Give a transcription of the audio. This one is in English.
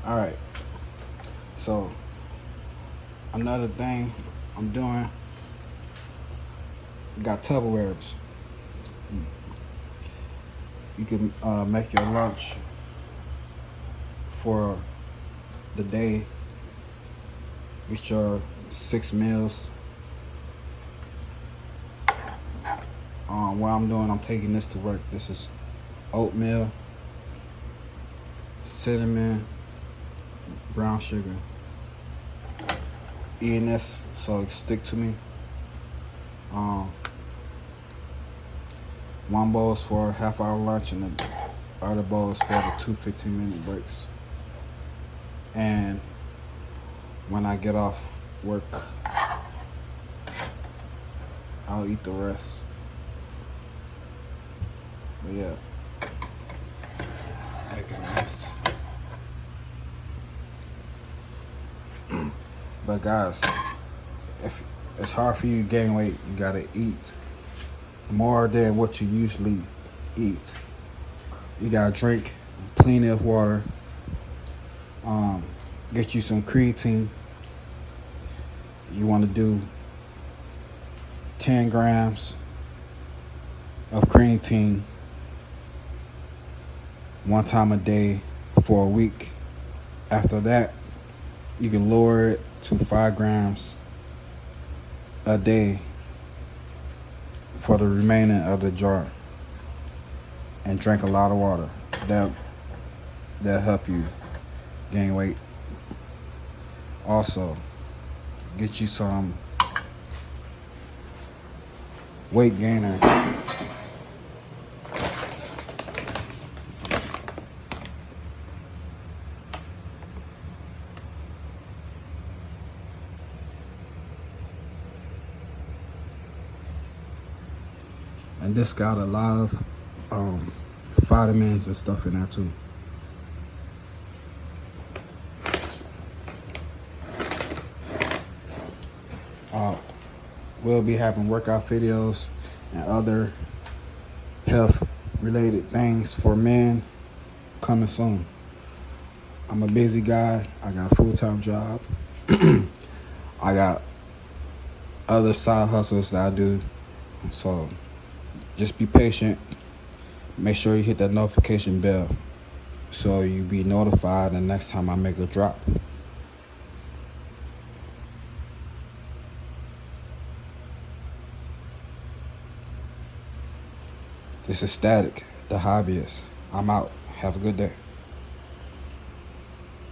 All right. So another thing I'm doing, got Tupperwares. You can make your lunch for the day. Get your 6 meals. What I'm doing, I'm taking this to work. This is oatmeal, cinnamon, brown sugar. Eating this so it stick to me. Um, one bowl is for a half-hour lunch, and the other bowl is for the two 15-minute breaks. And when I get off work, I'll eat the rest. But yeah, making a mess. But guys, if it's hard for you to gain weight, you gotta eat more than what you usually eat. You gotta drink plenty of water. Um, get you some creatine. You want to do 10 grams of creatine one time a day for a week. After that, you can lower it to 5 grams a day for the remaining of the jar, and drink a lot of water. That'll help you gain weight. Also, get you some weight gainer. And this got a lot of vitamins and stuff in there too. Uh, we'll be having workout videos and other health related things for men coming soon. I'm a busy guy. I got a full-time job. I got other side hustles that I do. So just be patient. Make sure you hit that notification bell so you be notified the next time I make a drop. This is Static, the hobbyist. I'm out. Have a good day.